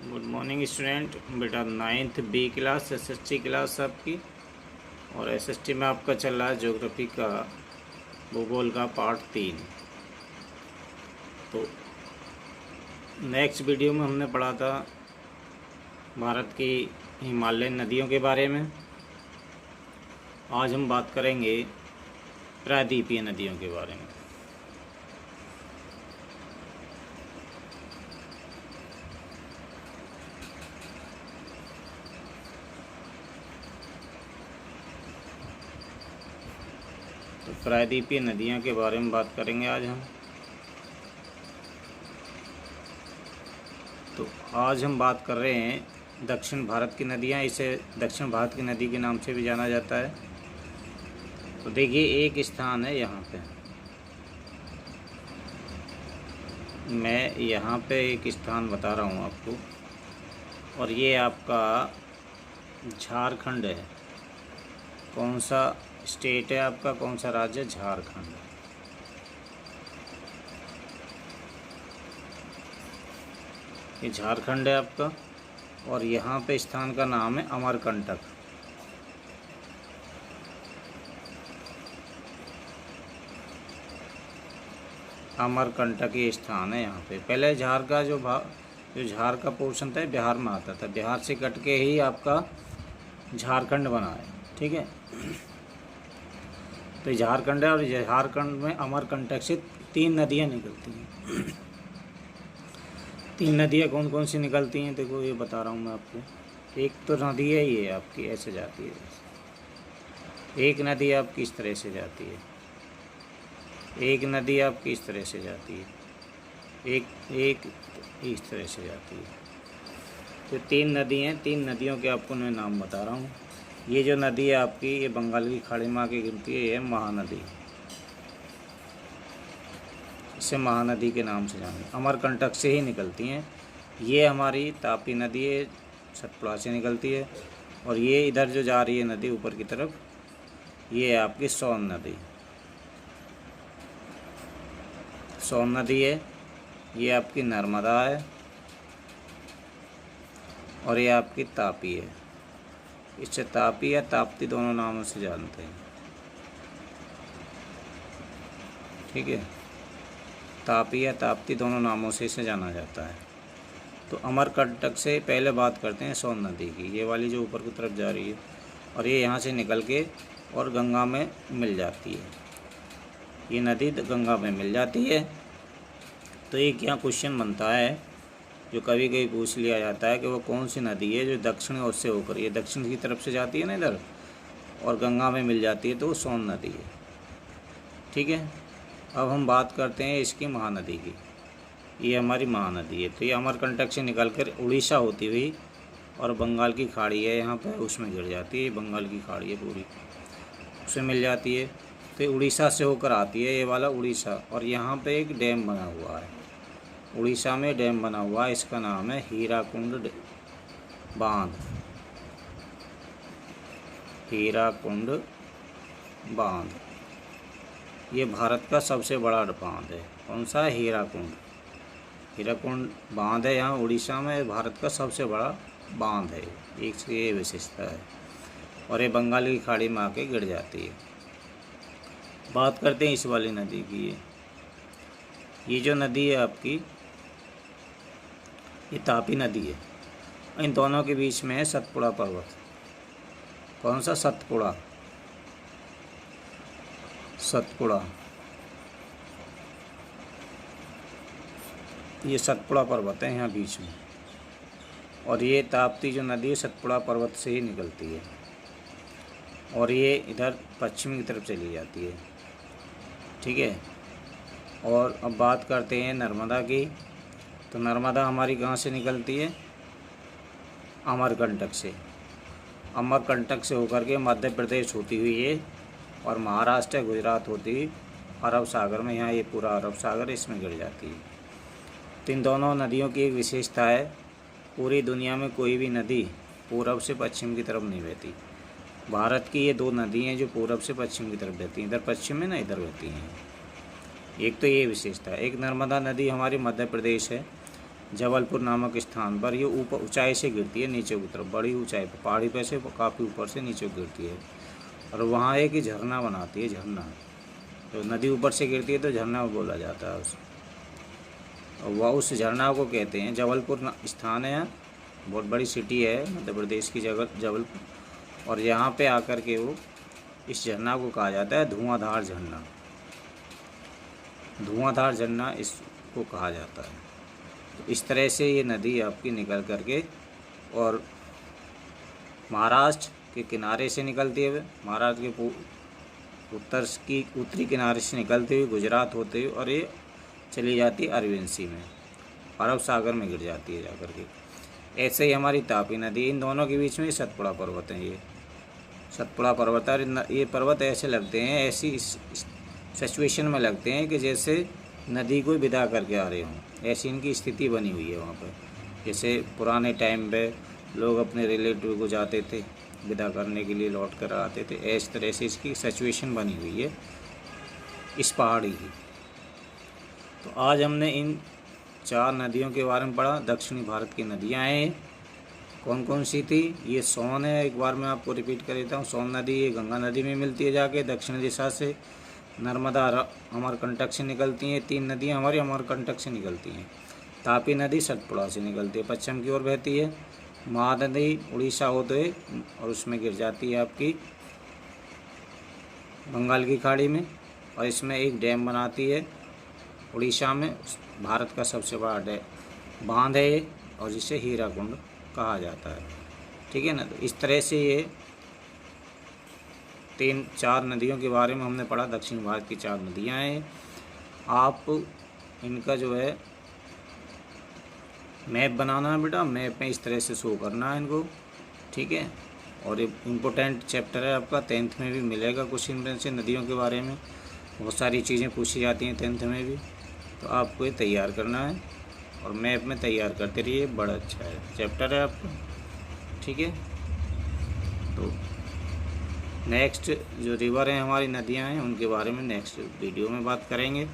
Good morning student. बेटा 9th B class SST class आपकी, और एसएसटी में आपका चल रहा है ज्योग्राफी का भूगोल का पार्ट 3। तो नेक्स्ट वीडियो में हमने पढ़ा था भारत की हिमालयन नदियों के बारे में। आज हम बात करेंगे प्रायद्वीपीय नदियों के बारे में। तो प्रायद्वीपीय नदियों के बारे में बात करेंगे आज हम। तो आज हम बात कर रहे हैं दक्षिण भारत की नदियाँ। इसे दक्षिण भारत की नदी के नाम से भी जाना जाता है। तो देखिए, एक स्थान है यहाँ पे, मैं यहाँ पे एक स्थान बता रहा हूँ आपको, और ये आपका झारखंड है। कौन सा स्टेट है आपका, कौन सा राज्य? झारखंड। ये झारखंड है आपका, और यहाँ पे स्थान का नाम है अमरकंटक। अमरकंटक ये स्थान है यहाँ पे। पहले झार का जो झार का पोर्शन था बिहार में आता था, बिहार से कट के ही आपका झारखंड बना है। ठीक है, तो झारखंड है, और झारखंड में अमरकंटक से 3 नदियाँ निकलती हैं। 3 नदियाँ कौन कौन सी निकलती हैं देखो, ये बता रहा हूँ मैं आपको। एक तो नदी है ये आपकी ऐसे जाती है, एक नदी आपकी इस तरह से जाती है, एक नदी आपकी इस तरह से जाती है, एक इस तरह से जाती है। तो 3 नदी हैं। 3 नदियों के आपको मैं नाम बता रहा हूँ। ये जो नदी है आपकी, ये बंगाल की खाड़ी में आके गिरती है, ये महानदी। इसे महानदी के नाम से जाने, अमरकंटक से ही निकलती हैं। ये हमारी तापी नदी है, सतपुड़ा से निकलती है। और ये इधर जो जा रही है नदी ऊपर की तरफ, ये है आपकी सोन नदी। सोन नदी है, ये आपकी नर्मदा है, और ये आपकी तापी है। इसे तापी या ताप्ती दोनों नामों से जानते हैं। ठीक है, तापी या ताप्ती दोनों नामों से इसे जाना जाता है। तो अमरकंटक से पहले बात करते हैं सोन नदी की, ये वाली जो ऊपर की तरफ जा रही है, और ये यहाँ से निकल के और गंगा में मिल जाती है। ये नदी गंगा में मिल जाती है। तो एक यहाँ क्वेश्चन बनता है जो कभी कभी पूछ लिया जाता है कि वो कौन सी नदी है जो दक्षिण ओर से होकर, ये दक्षिण की तरफ से जाती है ना इधर, और गंगा में मिल जाती है, तो वो सोन नदी है। ठीक है, अब हम बात करते हैं इसकी महानदी की। ये हमारी महानदी है। तो ये अमरकंटक से निकलकर उड़ीसा होती हुई और बंगाल की खाड़ी है यहाँ पर, उसमें गिर जाती है। बंगाल की खाड़ी है पूरी, उसमें मिल जाती है। तो ये उड़ीसा से होकर आती है, ये वाला उड़ीसा। और यहाँ पे एक डैम बना हुआ है, उड़ीसा में डैम बना हुआ है, इसका नाम है हीराकुंड बांध। हीराकुंड बांध ये भारत का सबसे बड़ा बांध है। कौन सा है? हीराकुंड। हीराकुंड बांध है यहाँ उड़ीसा में, भारत का सबसे बड़ा बांध है। एक से ये विशेषता है, और ये बंगाल की खाड़ी में आके गिर जाती है। बात करते हैं इस वाली नदी की। ये जो नदी है आपकी, ये तापी नदी है। इन दोनों के बीच में है सतपुड़ा पर्वत। कौन सा? सतपुड़ा। सतपुड़ा, ये सतपुड़ा पर्वत है यहाँ बीच में। और ये ताप्ती जो नदी है सतपुड़ा पर्वत से ही निकलती है, और ये इधर पश्चिम की तरफ चली जाती है। ठीक है, और अब बात करते हैं नर्मदा की। तो नर्मदा हमारी कहाँ से निकलती है? अमरकंटक से। अमरकंटक से होकर के मध्य प्रदेश होती हुई ये, और महाराष्ट्र गुजरात होती हुई अरब सागर में, यहाँ ये पूरा अरब सागर इसमें गिर जाती है। तो इन दोनों नदियों की एक विशेषता है, पूरी दुनिया में कोई भी नदी पूरब से पश्चिम की तरफ नहीं बहती। भारत की ये 2 नदी हैं जो पूरब से पश्चिम की तरफ बहती हैं, इधर पश्चिम में ना इधर बहती हैं। एक तो ये विशेषता है। एक नर्मदा नदी हमारी मध्य प्रदेश है, जबलपुर नामक स्थान पर। ये ऊपर ऊंचाई से गिरती है नीचे की तरफ, बड़ी ऊंचाई पर, पहाड़ी पर से काफ़ी ऊपर से नीचे गिरती है और वहाँ एक ही झरना बनाती है, झरना। तो नदी ऊपर से गिरती है तो झरना बोला जाता है उसे। और वह उस झरना को कहते हैं, जबलपुर स्थान है, बहुत बड़ी सिटी है मध्य प्रदेश की जबलपुर। और यहाँ पे आकर के वो इस झरना को कहा जाता है धुआंधार झरना। धुआंधार झरना इसको कहा जाता है। तो इस तरह से ये नदी आपकी निकल करके और महाराष्ट्र के किनारे से निकलती है, महाराष्ट्र के उत्तरी किनारे से निकलते हुए गुजरात होते हुए और ये चली जाती है अरबियन सी में, अरब सागर में गिर जाती है जाकर के। ऐसे ही हमारी तापी नदी, इन दोनों के बीच में सतपुड़ा पर्वत है। ये सतपुड़ा पर्वत है। ये पर्वत ऐसे लगते हैं, ऐसी सिचुएशन में लगते हैं कि जैसे नदी को विदा करके आ रहे हों, ऐसी इनकी स्थिति बनी हुई है वहाँ पर। जैसे पुराने टाइम पे लोग अपने रिलेटिव को जाते थे विदा करने के लिए, लौट कर आते थे, इस तरह से इसकी सिचुएशन बनी हुई है इस पहाड़ी की। तो आज हमने इन 4 नदियों के बारे में पढ़ा। दक्षिणी भारत की नदियाँ हैं, कौन कौन सी थी? ये सोन है, एक बार मैं आपको रिपीट कर देता हूँ। सोन नदी ये गंगा नदी में मिलती है जाके दक्षिण दिशा से। नर्मदा अमरकंटक से निकलती हैं, 3 नदियाँ हमारी अमरकंटक से निकलती हैं। तापी नदी सतपुड़ा से निकलती है, पश्चिम की ओर बहती है। महानदी उड़ीसा होते हुए और उसमें गिर जाती है आपकी बंगाल की खाड़ी में, और इसमें एक डैम बनाती है उड़ीसा में। भारत का सबसे बड़ा बांध है ये, और जिसे हीराकुंड कहा जाता है। ठीक है ना। तो इस तरह से ये 3-4 नदियों के बारे में हमने पढ़ा। दक्षिण भारत की 4 नदियाँ हैं। आप इनका जो है मैप बनाना है बेटा, मैप में इस तरह से शो करना है इनको। ठीक है। और ये इम्पोर्टेंट चैप्टर है आपका, 10th में भी मिलेगा कुछ इनमें से नदियों के बारे में। बहुत सारी चीज़ें पूछी जाती हैं 10th में भी, तो आपको ये तैयार करना है और मैप में तैयार करते रहिए। बड़ा अच्छा है चैप्टर है आपका। ठीक है। तो नेक्स्ट जो रिवर हैं हमारी, नदियां हैं, उनके बारे में नेक्स्ट वीडियो में बात करेंगे।